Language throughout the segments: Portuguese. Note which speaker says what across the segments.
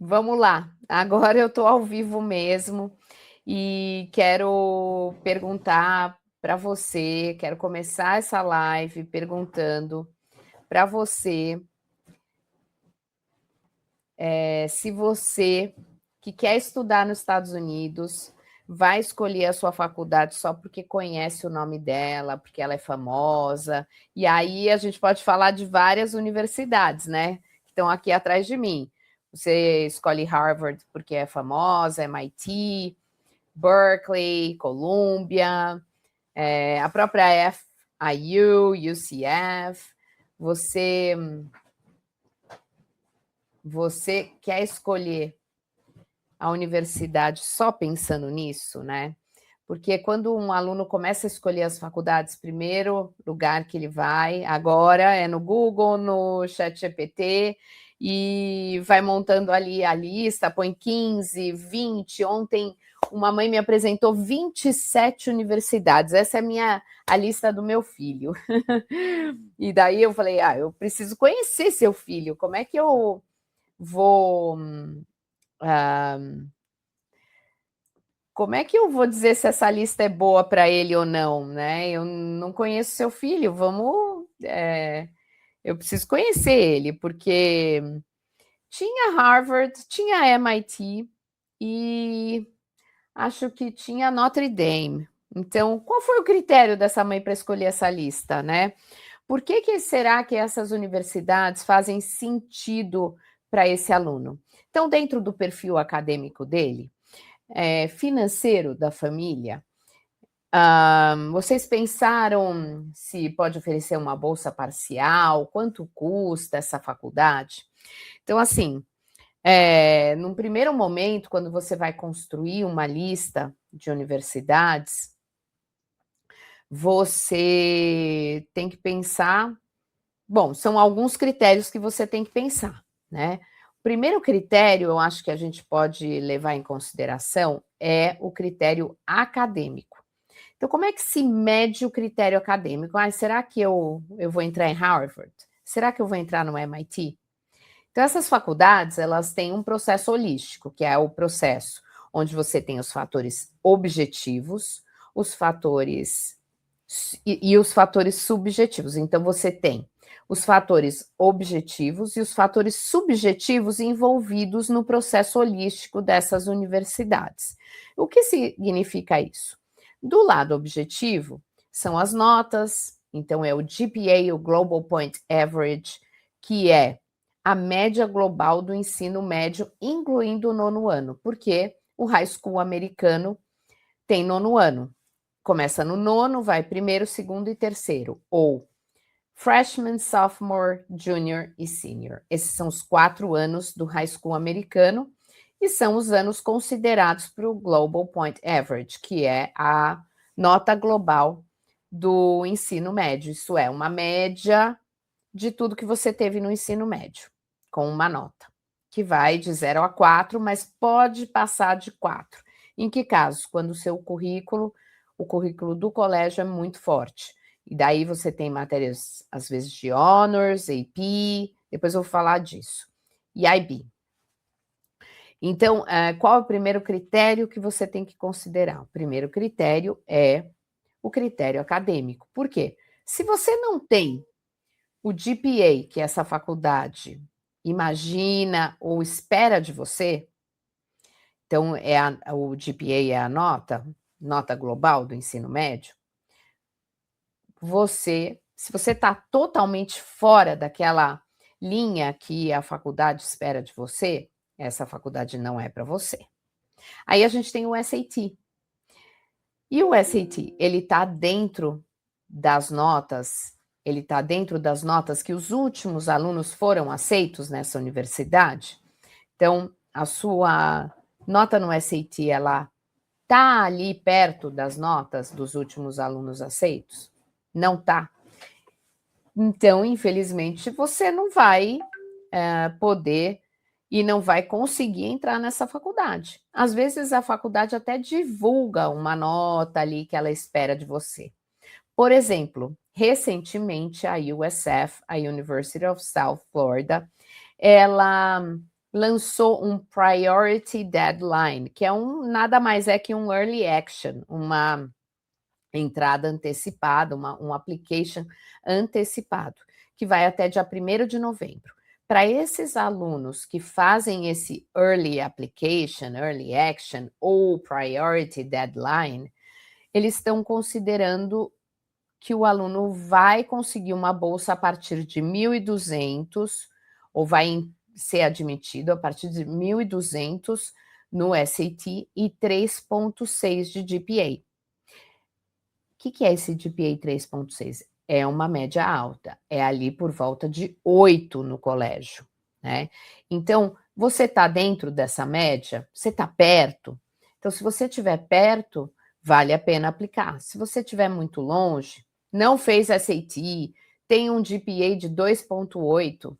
Speaker 1: Vamos lá. Agora eu estou ao vivo mesmo e quero perguntar para você, quero começar essa live perguntando para você se você que quer estudar nos Estados Unidos vai escolher a sua faculdade só porque conhece o nome dela, porque ela é famosa. E aí a gente pode falar de várias universidades, né? Que estão aqui atrás de mim. Você escolhe Harvard porque é famosa, MIT, Berkeley, Columbia, a própria FIU, UCF. Você quer escolher a universidade só pensando nisso, né? Porque quando um aluno começa a escolher as faculdades, primeiro lugar que ele vai, agora é no Google, no ChatGPT, e vai montando ali a lista, põe 15, 20. Ontem uma mãe me apresentou 27 universidades. Essa é a lista do meu filho. E daí eu falei, eu preciso conhecer seu filho. Como é que eu vou... como é que eu vou dizer se essa lista é boa para ele ou não, né? Eu não conheço seu filho, eu preciso conhecer ele, porque tinha Harvard, tinha MIT e acho que tinha Notre Dame. Então, qual foi o critério dessa mãe para escolher essa lista, né? Por que será que essas universidades fazem sentido para esse aluno? Então, dentro do perfil acadêmico dele, financeiro da família, vocês pensaram se pode oferecer uma bolsa parcial? Quanto custa essa faculdade? Então, assim, num primeiro momento, quando você vai construir uma lista de universidades, você tem que pensar. Bom, são alguns critérios que você tem que pensar, né? O primeiro critério, eu acho que a gente pode levar em consideração é o critério acadêmico. Então, como é que se mede o critério acadêmico? Será que eu vou entrar em Harvard? Será que eu vou entrar no MIT? Então, essas faculdades, elas têm um processo holístico, que é o processo onde você tem os fatores objetivos, os fatores e os fatores subjetivos. Então, você tem os fatores objetivos e os fatores subjetivos envolvidos no processo holístico dessas universidades. O que significa isso? Do lado objetivo, são as notas, então é o GPA, o Global Point Average, que é a média global do ensino médio, incluindo o nono ano, porque o high school americano tem nono ano. Começa no nono, vai primeiro, segundo e terceiro, ou freshman, sophomore, junior e senior. Esses são os 4 anos do high school americano e são os anos considerados para o Global Point Average, que é a nota global do ensino médio. Isso é uma média de tudo que você teve no ensino médio, com uma nota, que vai de 0 a 4, mas pode passar de 4. Em que casos? Quando o currículo do colégio é muito forte. E daí você tem matérias, às vezes, de honors, AP, depois eu vou falar disso. E IB. Então, qual é o primeiro critério que você tem que considerar? O primeiro critério é o critério acadêmico. Por quê? Se você não tem o GPA que essa faculdade imagina ou espera de você, então o GPA é a nota global do ensino médio, se você está totalmente fora daquela linha que a faculdade espera de você, essa faculdade não é para você. Aí a gente tem o SAT. E o SAT, ele está dentro das notas, ele está dentro das notas que os últimos alunos foram aceitos nessa universidade. Então, a sua nota no SAT, ela está ali perto das notas dos últimos alunos aceitos? Não está. Então, infelizmente, você não vai poder e não vai conseguir entrar nessa faculdade. Às vezes, a faculdade até divulga uma nota ali que ela espera de você. Por exemplo, recentemente, a USF, a University of South Florida, ela lançou um Priority Deadline, que é nada mais é que um Early Action, uma entrada antecipada, um application antecipado, que vai até dia 1º de novembro. Para esses alunos que fazem esse Early Application, Early Action ou Priority Deadline, eles estão considerando que o aluno vai conseguir uma bolsa a partir de 1.200, ou vai ser admitido a partir de 1.200 no SAT e 3,6 de GPA. O que é esse GPA 3,6? É uma média alta, é ali por volta de 8 no colégio, né? Então, você está dentro dessa média? Você está perto? Então, se você estiver perto, vale a pena aplicar. Se você estiver muito longe, não fez SAT, tem um GPA de 2,8,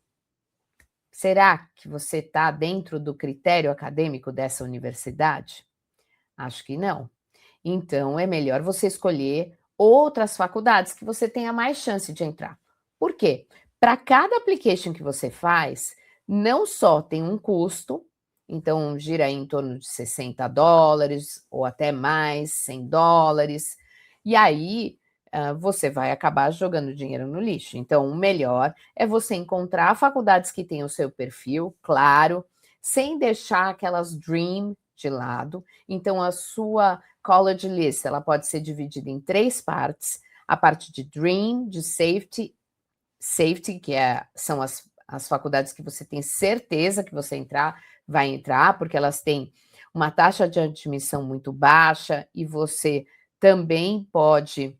Speaker 1: será que você está dentro do critério acadêmico dessa universidade? Acho que não. Então, é melhor você escolher outras faculdades que você tenha mais chance de entrar. Por quê? Para cada application que você faz, não só tem um custo, então gira em torno de $60 ou até mais, $100, e aí você vai acabar jogando dinheiro no lixo. Então, o melhor é você encontrar faculdades que tenham o seu perfil, claro, sem deixar aquelas dream de lado. Então, a sua college list, ela pode ser dividida em 3 partes, a parte de Dream, de Safety, que são as faculdades que você tem certeza que você vai entrar, porque elas têm uma taxa de admissão muito baixa e você também pode,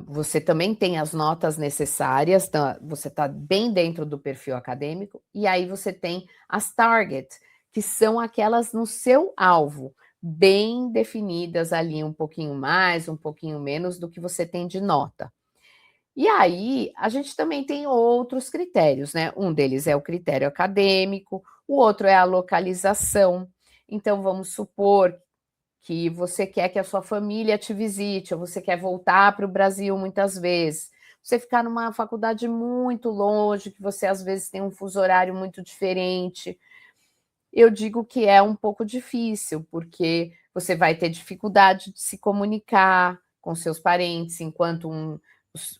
Speaker 1: você também tem as notas necessárias, você está bem dentro do perfil acadêmico, e aí você tem as Target, que são aquelas no seu alvo, bem definidas ali, um pouquinho mais, um pouquinho menos do que você tem de nota. E aí, a gente também tem outros critérios, né? Um deles é o critério acadêmico, o outro é a localização. Então, vamos supor que você quer que a sua família te visite, ou você quer voltar para o Brasil muitas vezes. Você ficar numa faculdade muito longe, que você às vezes tem um fuso horário muito diferente, eu digo que é um pouco difícil, porque você vai ter dificuldade de se comunicar com seus parentes, enquanto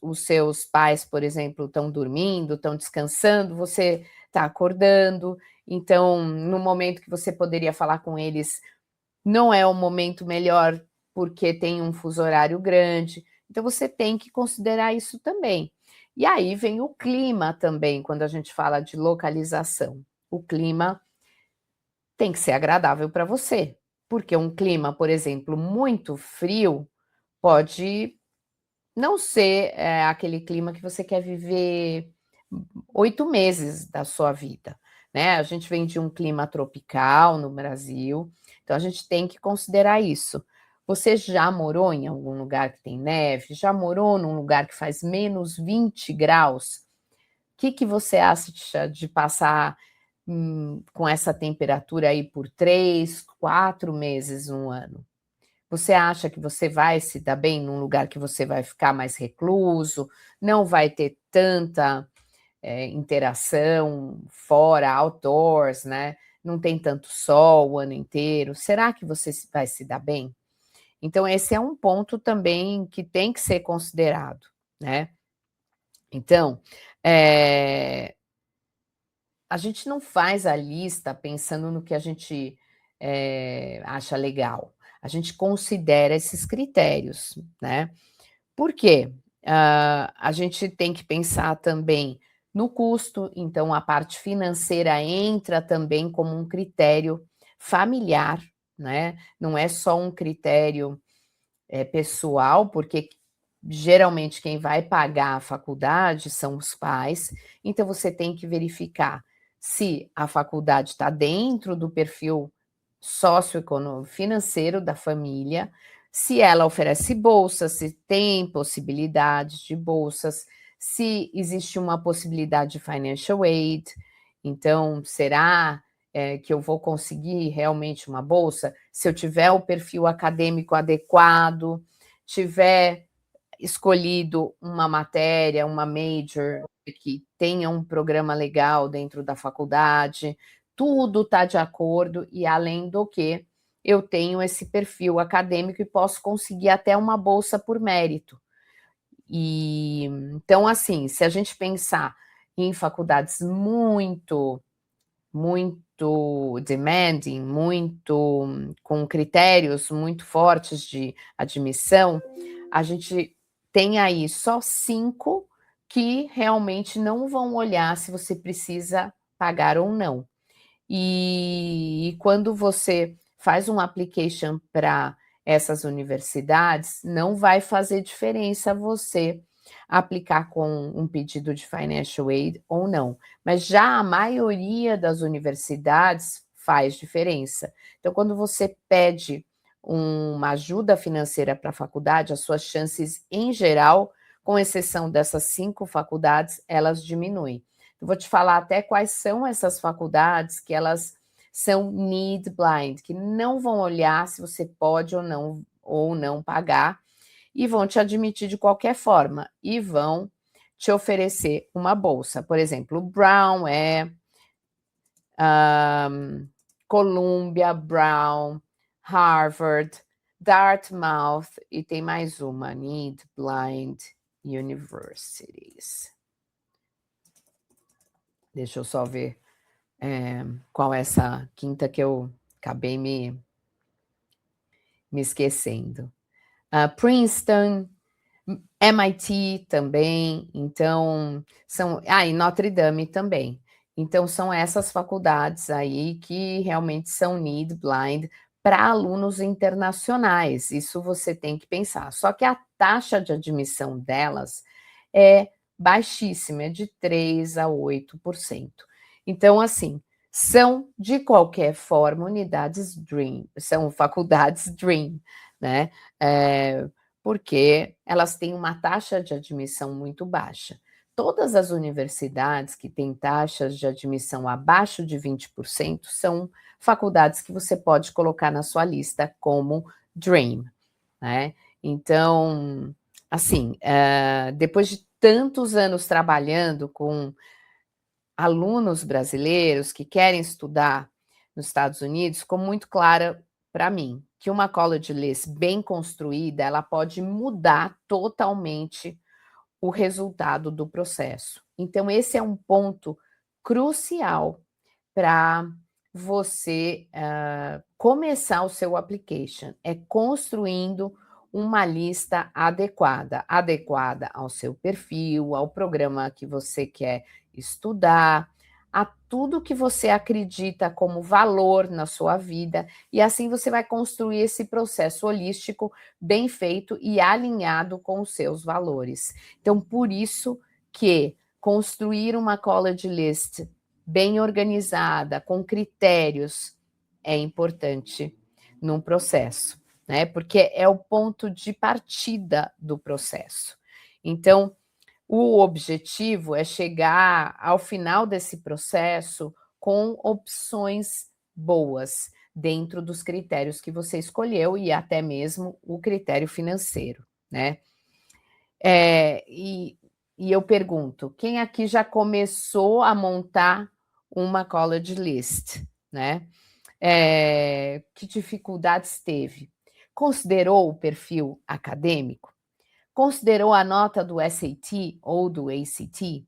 Speaker 1: os seus pais, por exemplo, estão dormindo, estão descansando, você está acordando. Então, no momento que você poderia falar com eles, não é o momento melhor, porque tem um fuso horário grande. Então, você tem que considerar isso também. E aí vem o clima também, quando a gente fala de localização. O clima tem que ser agradável para você, porque um clima, por exemplo, muito frio pode não ser aquele clima que você quer viver 8 meses da sua vida, né? A gente vem de um clima tropical no Brasil, então a gente tem que considerar isso. Você já morou em algum lugar que tem neve? Já morou num lugar que faz menos 20 graus? O que você acha de passar com essa temperatura aí por 3, 4 meses, 1 ano? Você acha que você vai se dar bem num lugar que você vai ficar mais recluso, não vai ter tanta interação fora, outdoors, né? Não tem tanto sol o ano inteiro. Será que você vai se dar bem? Então, esse é um ponto também que tem que ser considerado, né? Então, a gente não faz a lista pensando no que a gente acha legal. A gente considera esses critérios, né? Por quê? A gente tem que pensar também no custo, então a parte financeira entra também como um critério familiar, né? Não é só um critério pessoal, porque geralmente quem vai pagar a faculdade são os pais, então você tem que verificar se a faculdade está dentro do perfil socioeconômico financeiro da família, se ela oferece bolsas, se tem possibilidades de bolsas, se existe uma possibilidade de financial aid. Então, será que eu vou conseguir realmente uma bolsa se eu tiver o perfil acadêmico adequado, tiver escolhido uma matéria, uma major, que tenha um programa legal dentro da faculdade, tudo está de acordo, e além do que, eu tenho esse perfil acadêmico e posso conseguir até uma bolsa por mérito. E então, assim, se a gente pensar em faculdades muito demanding, muito com critérios muito fortes de admissão, a gente tem aí só 5 que realmente não vão olhar se você precisa pagar ou não. E quando você faz um application para essas universidades, não vai fazer diferença você aplicar com um pedido de financial aid ou não, mas já a maioria das universidades faz diferença. Então, quando você pede uma ajuda financeira para a faculdade, as suas chances em geral, com exceção dessas 5 faculdades, elas diminuem. Eu vou te falar até quais são essas faculdades que elas são need blind, que não vão olhar se você pode ou não pagar, e vão te admitir de qualquer forma, e vão te oferecer uma bolsa. Por exemplo, o Brown Columbia, Brown, Harvard, Dartmouth, e tem mais uma, Need Blind Universities. Deixa eu só ver qual é essa quinta que eu acabei me esquecendo. Princeton, MIT também, então são. E Notre Dame também. Então, são essas faculdades aí que realmente são need blind para alunos internacionais. Isso você tem que pensar. Só que a taxa de admissão delas é baixíssima, é de 3 a 8%. Então, assim, são de qualquer forma unidades Dream, são faculdades Dream, né? Porque elas têm uma taxa de admissão muito baixa. Todas as universidades que têm taxas de admissão abaixo de 20% são faculdades que você pode colocar na sua lista como Dream, né? Então, assim, depois de tantos anos trabalhando com alunos brasileiros que querem estudar nos Estados Unidos, ficou muito clara para mim que uma college list bem construída, ela pode mudar totalmente o resultado do processo. Então, esse é um ponto crucial para você começar o seu application, é construindo uma lista adequada ao seu perfil, ao programa que você quer estudar, a tudo que você acredita como valor na sua vida, e assim você vai construir esse processo holístico bem feito e alinhado com os seus valores. Então, por isso que construir uma college list bem organizada, com critérios, é importante num processo, né? Porque é o ponto de partida do processo. Então, o objetivo é chegar ao final desse processo com opções boas dentro dos critérios que você escolheu e até mesmo o critério financeiro, né? E eu pergunto, quem aqui já começou a montar uma college list, né? Que dificuldades teve? Considerou o perfil acadêmico? Considerou a nota do SAT ou do ACT?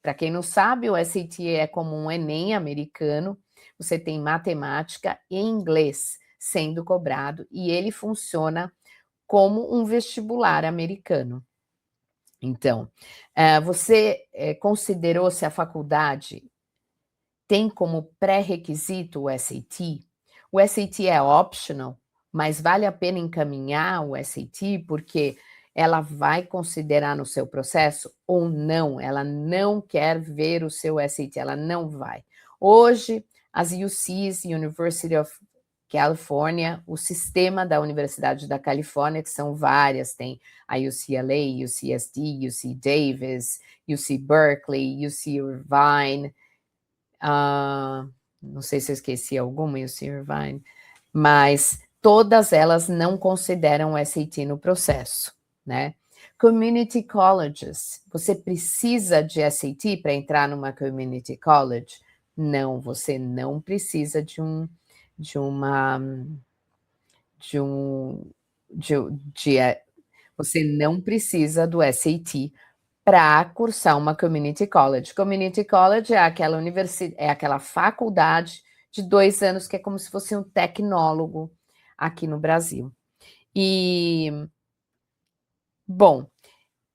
Speaker 1: Para quem não sabe, o SAT é como um Enem americano, você tem matemática e inglês sendo cobrado, e ele funciona como um vestibular americano. Então, você considerou se a faculdade tem como pré-requisito o SAT? O SAT é optional, mas vale a pena encaminhar o SAT, porque ela vai considerar no seu processo ou não? Ela não quer ver o seu SAT, ela não vai. Hoje, as UCs, University of California, o sistema da Universidade da Califórnia, que são várias, tem a UCLA, UCSD, UC Davis, UC Berkeley, UC Irvine, não sei se eu esqueci alguma, UC Irvine, mas todas elas não consideram o SAT no processo, né? Community colleges. Você precisa de SAT para entrar numa community college? Não, você não precisa de uma de um de você não precisa do SAT para cursar uma community college. Community college é aquela faculdade de 2 anos que é como se fosse um tecnólogo aqui no Brasil. Bom,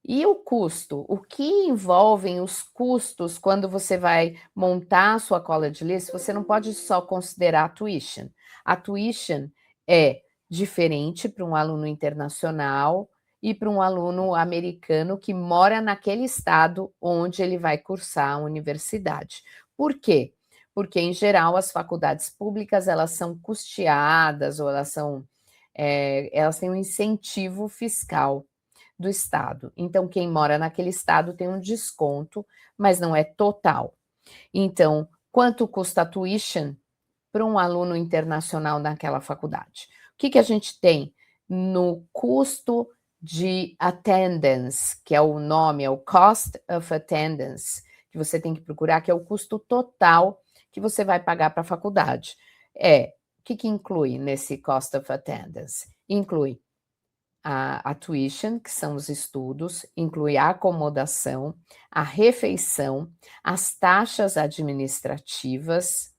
Speaker 1: e o custo? O que envolvem os custos quando você vai montar a sua college list? Você não pode só considerar a tuition. A tuition é diferente para um aluno internacional e para um aluno americano que mora naquele estado onde ele vai cursar a universidade. Por quê? Porque, em geral, as faculdades públicas, elas são custeadas ou elas têm um incentivo fiscal do estado. Então, quem mora naquele estado tem um desconto, mas não é total. Então, quanto custa a tuition para um aluno internacional naquela faculdade? O que a gente tem no custo de attendance, que é o nome, é o cost of attendance, que você tem que procurar, que é o custo total que você vai pagar para a faculdade. O que inclui nesse cost of attendance? Inclui a tuition, que são os estudos, inclui a acomodação, a refeição, as taxas administrativas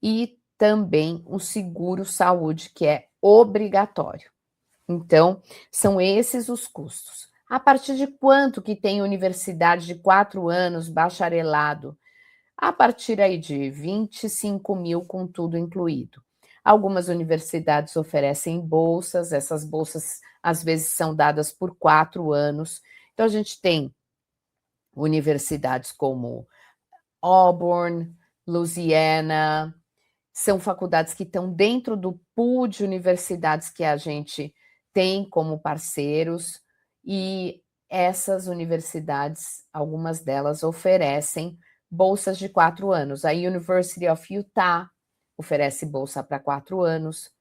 Speaker 1: e também o seguro-saúde, que é obrigatório. Então, são esses os custos. A partir de quanto que tem universidade de 4 anos, bacharelado? A partir aí de 25 mil com tudo incluído. Algumas universidades oferecem bolsas, essas bolsas às vezes são dadas por 4 anos. Então, a gente tem universidades como Auburn, Louisiana, são faculdades que estão dentro do pool de universidades que a gente tem como parceiros, e essas universidades, algumas delas oferecem bolsas de 4 anos. A University of Utah oferece bolsa para 4 anos.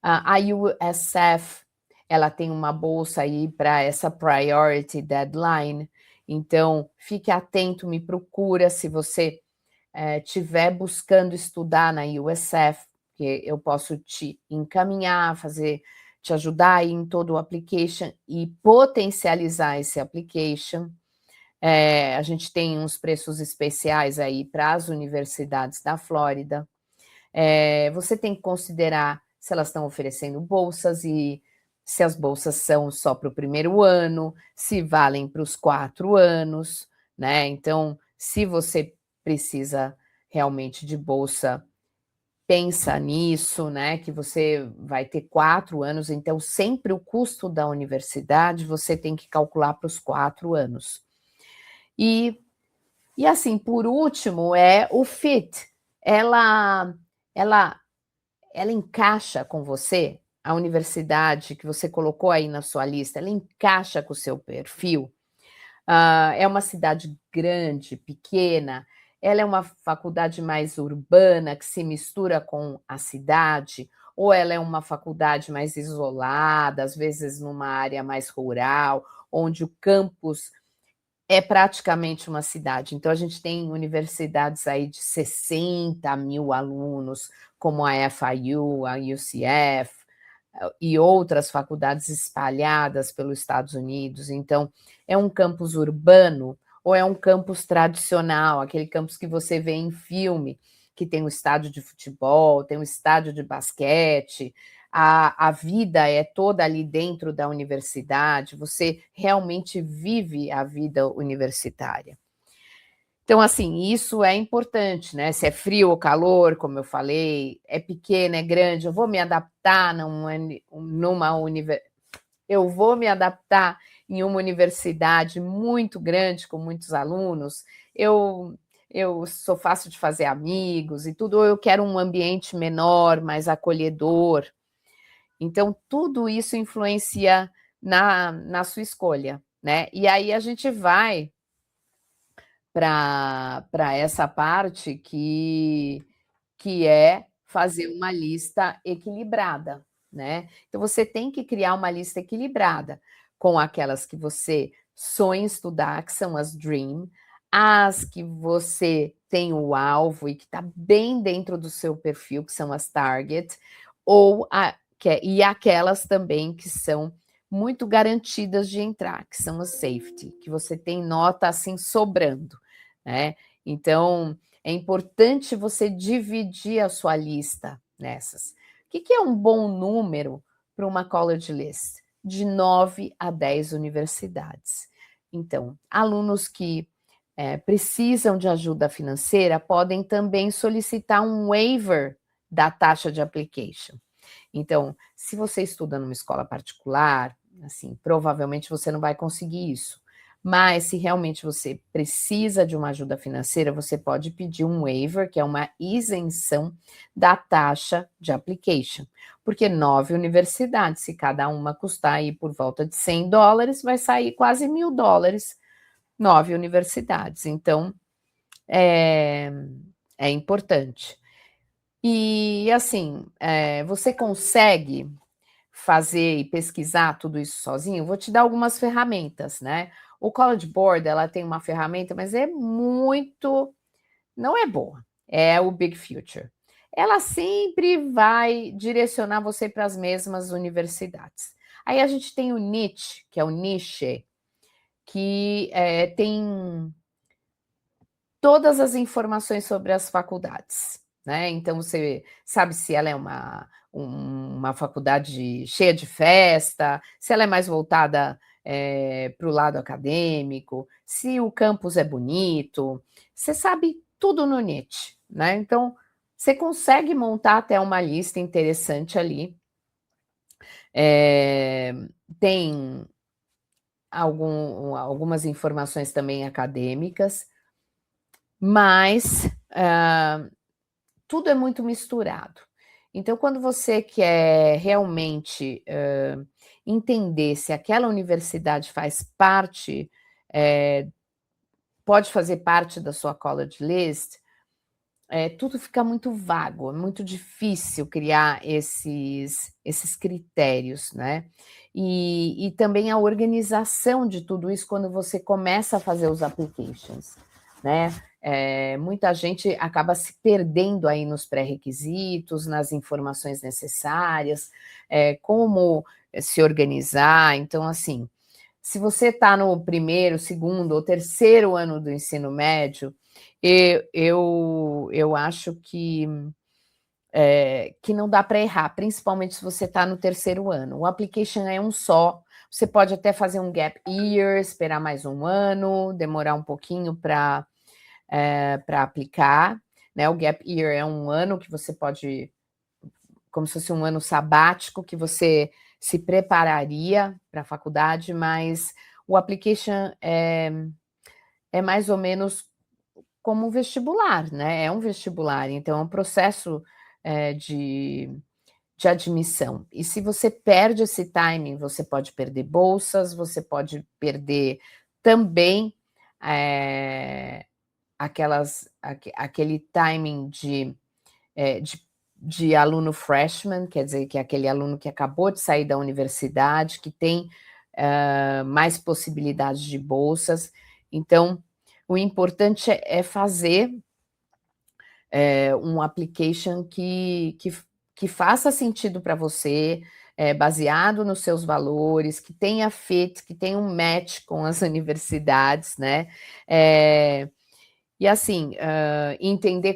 Speaker 1: A USF, ela tem uma bolsa aí para essa priority deadline. Então, fique atento, me procura se você estiver buscando estudar na USF, que eu posso te encaminhar, te ajudar aí em todo o application e potencializar esse application. A gente tem uns preços especiais aí para as universidades da Flórida. Você tem que considerar se elas estão oferecendo bolsas e se as bolsas são só para o primeiro ano, se valem para os 4 anos, né? Então, se você precisa realmente de bolsa, pensa nisso, né? Que você vai ter 4 anos, então sempre o custo da universidade você tem que calcular para os 4 anos. E assim, por último, é o fit. Ela encaixa com você, a universidade que você colocou aí na sua lista, ela encaixa com o seu perfil? É uma cidade grande, pequena? Ela é uma faculdade mais urbana, que se mistura com a cidade? Ou ela é uma faculdade mais isolada, às vezes numa área mais rural, onde o campus é praticamente uma cidade? Então, a gente tem universidades aí de 60 mil alunos, como a FIU, a UCF, e outras faculdades espalhadas pelos Estados Unidos. Então, é um campus urbano ou é um campus tradicional, aquele campus que você vê em filme, que tem um estádio de futebol, tem um estádio de basquete, a vida é toda ali dentro da universidade, você realmente vive a vida universitária. Então, assim, isso é importante, né? Se é frio ou calor, como eu falei, é pequeno, é grande, eu vou me adaptar eu vou me adaptar em uma universidade muito grande, com muitos alunos, eu sou fácil de fazer amigos e tudo, ou eu quero um ambiente menor, mais acolhedor. Então, tudo isso influencia na sua escolha, né? E aí a gente vai para essa parte que é fazer uma lista equilibrada, né? Então, você tem que criar uma lista equilibrada, com aquelas que você sonha em estudar, que são as Dream, as que você tem o alvo e que está bem dentro do seu perfil, que são as Target, e aquelas também que são muito garantidas de entrar, que são as Safety, que você tem nota assim sobrando, né? Então, é importante você dividir a sua lista nessas. O que é um bom número para uma college list? De 9 a 10 universidades. Então, alunos que precisam de ajuda financeira podem também solicitar um waiver da taxa de application. Então, se você estuda numa escola particular, assim, provavelmente você não vai conseguir isso. Mas se realmente você precisa de uma ajuda financeira, você pode pedir um waiver, que é uma isenção da taxa de application. Porque 9 universidades, se cada uma custar aí por volta de $100, vai sair quase $1.000, 9 universidades. Então, é importante. E assim, você consegue fazer e pesquisar tudo isso sozinho? Vou te dar algumas ferramentas, né? O College Board, ela tem uma ferramenta, mas não é boa. É o Big Future. Ela sempre vai direcionar você para as mesmas universidades. Aí a gente tem o Niche, que é o Niche, que tem todas as informações sobre as faculdades, né? Então você sabe se ela é uma faculdade cheia de festa, se ela é mais voltada para o lado acadêmico, se o campus é bonito, você sabe tudo no NIT, né? Então você consegue montar até uma lista interessante ali. Tem algumas informações também acadêmicas, mas tudo é muito misturado. Então, quando você quer realmente entender se aquela universidade faz parte, pode fazer parte da sua college list, tudo fica muito vago, é muito difícil criar esses critérios, né? E também a organização de tudo isso quando você começa a fazer os applications, né? Muita gente acaba se perdendo aí nos pré-requisitos, nas informações necessárias, como se organizar. Então, assim, se você está no primeiro, segundo ou terceiro ano do ensino médio, eu acho que não dá para errar, principalmente se você está no terceiro ano. O application é um só, você pode até fazer um gap year, esperar mais um ano, demorar um pouquinho para aplicar, né? O gap year é um ano que você pode, como se fosse um ano sabático, que você se prepararia para a faculdade, mas o application é mais ou menos como um vestibular, né? É um vestibular, então é um processo de admissão. E se você perde esse timing, você pode perder bolsas, você pode perder também aquele timing de aluno freshman, quer dizer, que é aquele aluno que acabou de sair da universidade, que tem mais possibilidades de bolsas. Então, o importante é fazer um application que faça sentido para você, baseado nos seus valores, que tenha fit, que tenha um match com as universidades, né? E assim, entender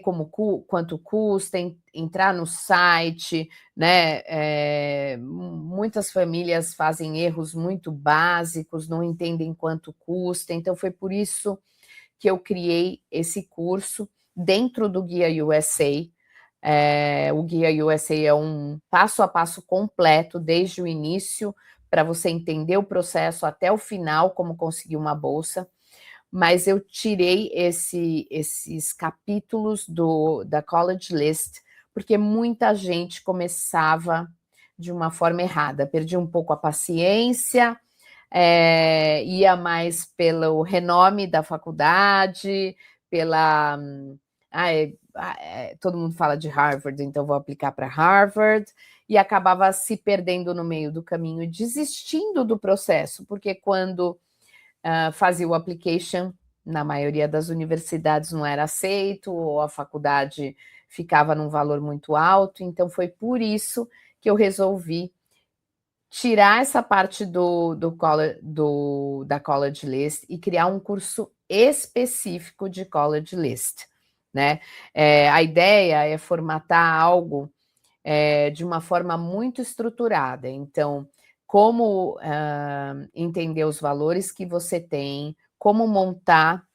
Speaker 1: quanto custa, entrar no site, né? Muitas famílias fazem erros muito básicos, não entendem quanto custa, então foi por isso que eu criei esse curso dentro do Guia USA. O Guia USA é um passo a passo completo, desde o início, para você entender o processo até o final, como conseguir uma bolsa. Mas eu tirei esses capítulos da College List, porque muita gente começava de uma forma errada, perdia um pouco a paciência, ia mais pelo renome da faculdade, todo mundo fala de Harvard, então vou aplicar para Harvard, e acabava se perdendo no meio do caminho e desistindo do processo, porque quando fazia o application, na maioria das universidades não era aceito, ou a faculdade ficava num valor muito alto, então foi por isso que eu resolvi tirar essa parte da College List e criar um curso específico de College List, né? A ideia é formatar algo de uma forma muito estruturada. Então, como entender os valores que você tem, como montar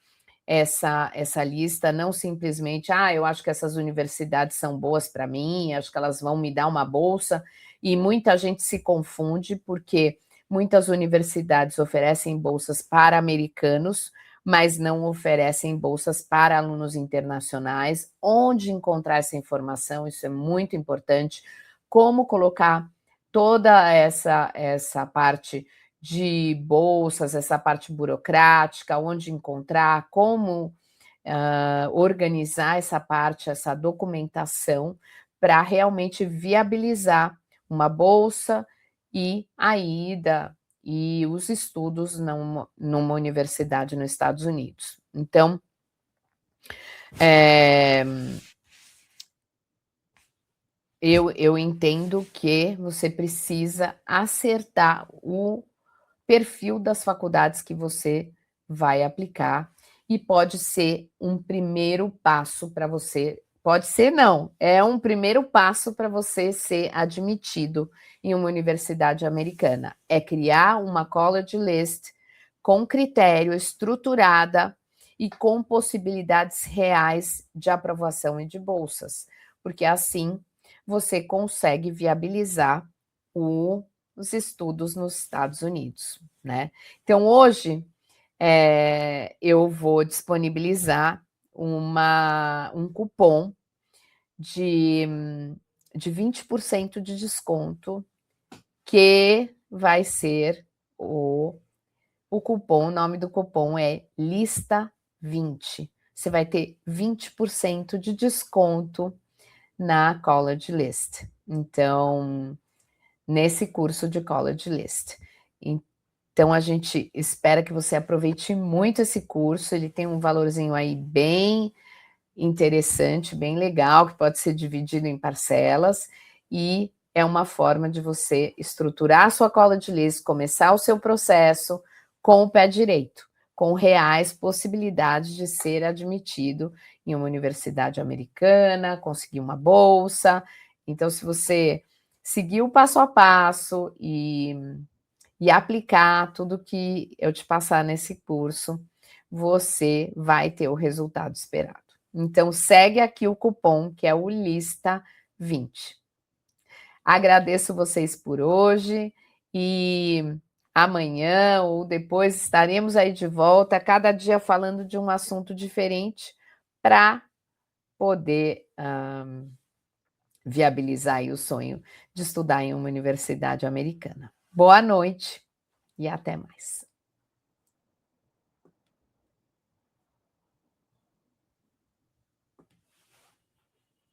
Speaker 1: essa lista, não simplesmente, eu acho que essas universidades são boas para mim, acho que elas vão me dar uma bolsa, e muita gente se confunde, porque muitas universidades oferecem bolsas para americanos, mas não oferecem bolsas para alunos internacionais. Onde encontrar essa informação? Isso é muito importante. Como colocar toda essa parte de bolsas, essa parte burocrática, onde encontrar, como organizar essa parte, essa documentação, para realmente viabilizar uma bolsa e a ida e os estudos numa universidade nos Estados Unidos. Então, eu entendo que você precisa acertar o perfil das faculdades que você vai aplicar, e pode ser um primeiro passo para você. Pode ser, não, é um primeiro passo para você ser admitido em uma universidade americana. É criar uma college list com critério, estruturada e com possibilidades reais de aprovação e de bolsas, porque assim você consegue viabilizar os estudos nos Estados Unidos, né? Então, hoje, eu vou disponibilizar um cupom de 20% de desconto, que vai ser o cupom, o nome do cupom é Lista 20. Você vai ter 20% de desconto na College List. Então, nesse curso de College List. Então, a gente espera que você aproveite muito esse curso. Ele tem um valorzinho aí bem interessante, bem legal, que pode ser dividido em parcelas, e é uma forma de você estruturar a sua College List, começar o seu processo com o pé direito, com reais possibilidades de ser admitido em uma universidade americana, conseguir uma bolsa. Então, se você seguir o passo a passo e aplicar tudo que eu te passar nesse curso, você vai ter o resultado esperado. Então, segue aqui o cupom, que é o Lista 20. Agradeço vocês por hoje, e amanhã ou depois estaremos aí de volta, cada dia falando de um assunto diferente, para poder viabilizar aí o sonho de estudar em uma universidade americana. Boa noite e até mais.